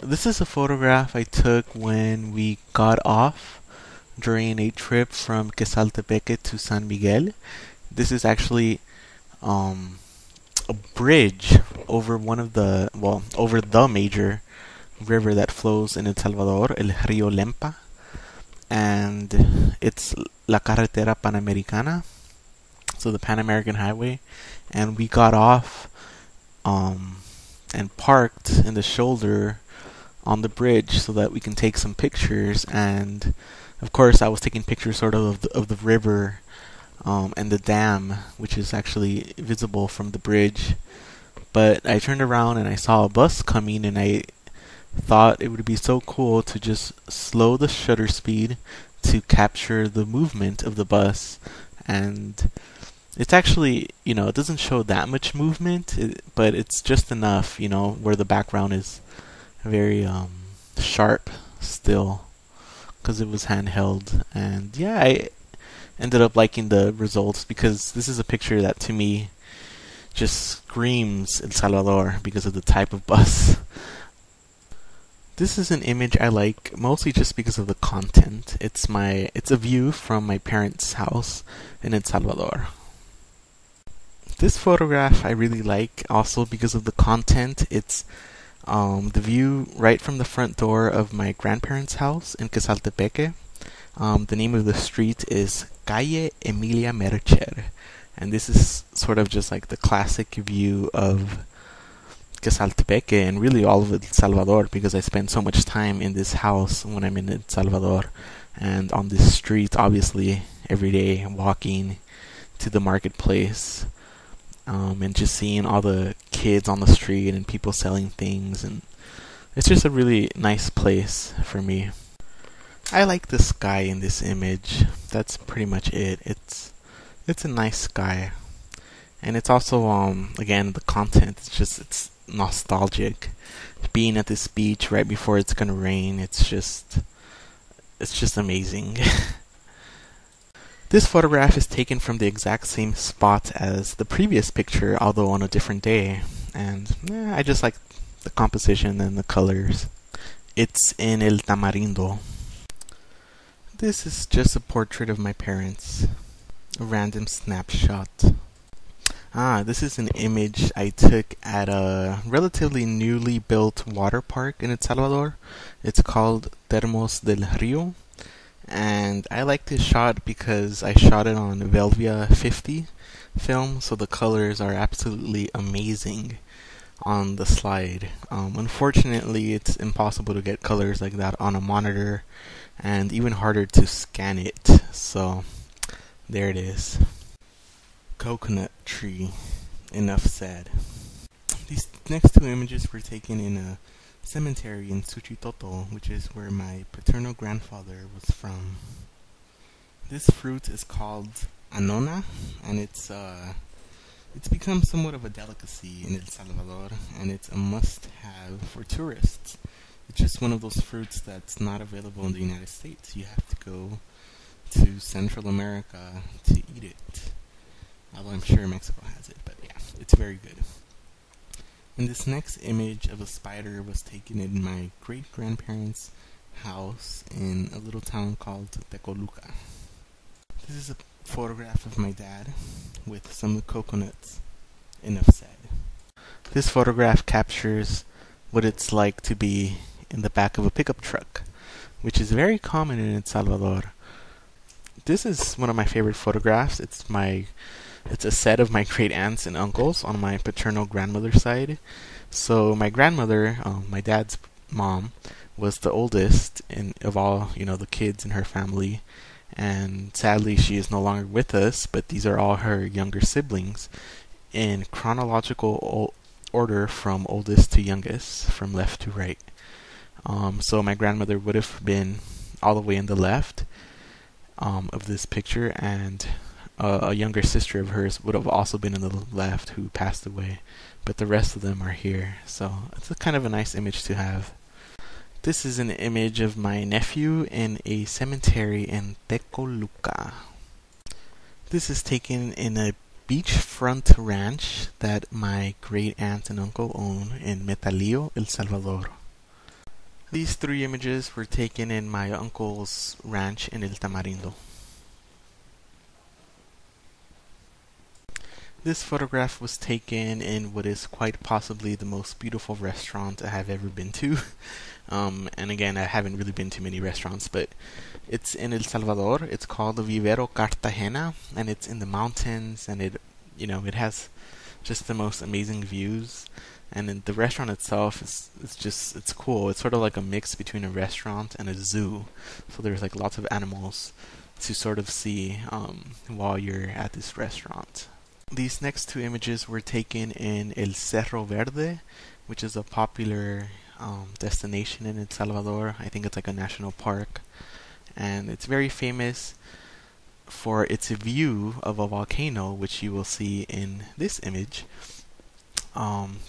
This is a photograph I took when we got off during a trip from Quesaltepeque to San Miguel. This is actually um, a bridge over over the major river that flows in El Salvador, El Río Lempa, and it's La Carretera Panamericana, so the Pan American Highway. And we got off and parked in the shoulder on the bridge so that we can take some pictures. And of course, I was taking pictures sort of the river and the dam, which is actually visible from the bridge. But I turned around and I saw a bus coming, and I thought it would be so cool to just slow the shutter speed to capture the movement of the bus. And it's actually, it doesn't show that much movement, but it's just enough, where the background is very sharp still, because it was handheld. And yeah, I ended up liking the results because this is a picture that to me just screams El Salvador because of the type of bus. This is an image I like mostly just because of the content. It's a view from my parents' house in El Salvador. This photograph I really like also because of the content. It's the view right from the front door of my grandparents' house in Quesaltepeque. The name of the street is Calle Emilia Mercher, and this is sort of just like the classic view of Quesaltepeque and really all of El Salvador, because I spend so much time in this house when I'm in El Salvador and on this street, obviously, every day, walking to the marketplace. And just seeing all the kids on the street and people selling things, and it's just a really nice place for me. I like the sky in this image. That's pretty much it. It's a nice sky, and it's also again the content. It's nostalgic. Being at this beach right before it's gonna rain. It's just amazing. This photograph is taken from the exact same spot as the previous picture, although on a different day. And I just like the composition and the colors. It's in El Tamarindo. This is just a portrait of my parents. A random snapshot. This is an image I took at a relatively newly built water park in El Salvador. It's called Termos del Río. And I like this shot because I shot it on Velvia 50 film, so the colors are absolutely amazing on the slide. Unfortunately, it's impossible to get colors like that on a monitor, and even harder to scan it. So there it is. Coconut tree. Enough said. These next two images were taken in a cemetery in Suchitoto, which is where my paternal grandfather was from. This fruit is called anona, and it's become somewhat of a delicacy in El Salvador, and it's a must-have for tourists. It's just one of those fruits that's not available in the United States. You have to go to Central America to eat it. Although I'm sure Mexico has it, but yeah, it's very good. And this next image of a spider was taken in my great-grandparents' house in a little town called Tecoluca. This is a photograph of my dad with some coconuts. Enough said. This photograph captures what it's like to be in the back of a pickup truck, which is very common in El Salvador. This is one of my favorite photographs. It's a set of my great aunts and uncles on my paternal grandmother's side. So my grandmother, my dad's mom, was the oldest of all, the kids in her family. And sadly, she is no longer with us, but these are all her younger siblings in chronological order from oldest to youngest, from left to right. So my grandmother would have been all the way in the left of this picture, and a younger sister of hers would have also been in the left, who passed away, but the rest of them are here. So it's a kind of a nice image to have. This is an image of my nephew in a cemetery in Tecoluca. This is taken in a beachfront ranch that my great aunt and uncle own in Metalillo, El Salvador. These three images were taken in my uncle's ranch in El Tamarindo. This photograph was taken in what is quite possibly the most beautiful restaurant I have ever been to. And again, I haven't really been to many restaurants, but it's in El Salvador. It's called the Vivero Cartagena, and it's in the mountains, and it has just the most amazing views. And then the restaurant itself it's cool. It's sort of like a mix between a restaurant and a zoo. So there's like lots of animals to sort of see while you're at this restaurant. These next two images were taken in El Cerro Verde, which is a popular destination in El Salvador. I think it's like a national park, and it's very famous for its view of a volcano, which you will see in this image.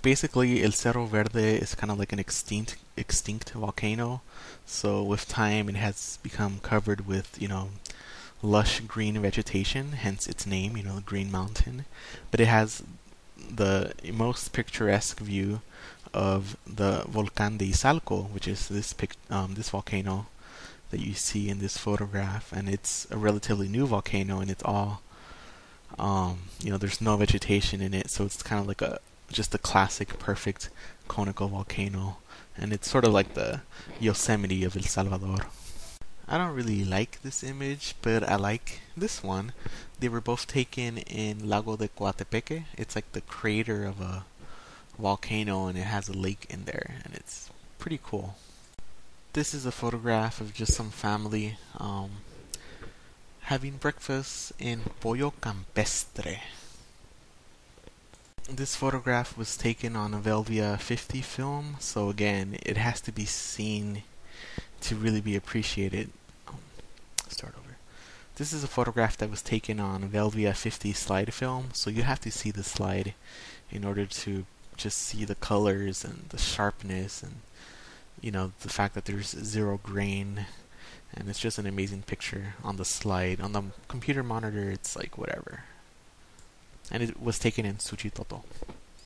Basically, El Cerro Verde is kind of like an extinct volcano. So with time, it has become covered with lush green vegetation, hence its name, Green Mountain. But it has the most picturesque view of the Volcán de Izalco, which is this volcano that you see in this photograph, and it's a relatively new volcano, and it's all, there's no vegetation in it, so it's kind of like just a classic, perfect conical volcano, and it's sort of like the Yosemite of El Salvador. I don't really like this image, but I like this one. They were both taken in Lago de Coatepeque. It's like the crater of a volcano, and it has a lake in there, and it's pretty cool. This is a photograph of just some family having breakfast in Pollo Campestre. This photograph was taken on a Velvia 50 film, so again, it has to be seen to really be appreciated. Start over. This is a photograph that was taken on a Velvia 50 slide film, so you have to see the slide in order to just see the colors and the sharpness and the fact that there's zero grain, and it's just an amazing picture on the slide. On the computer monitor, it's like whatever. And it was taken in Suchitoto.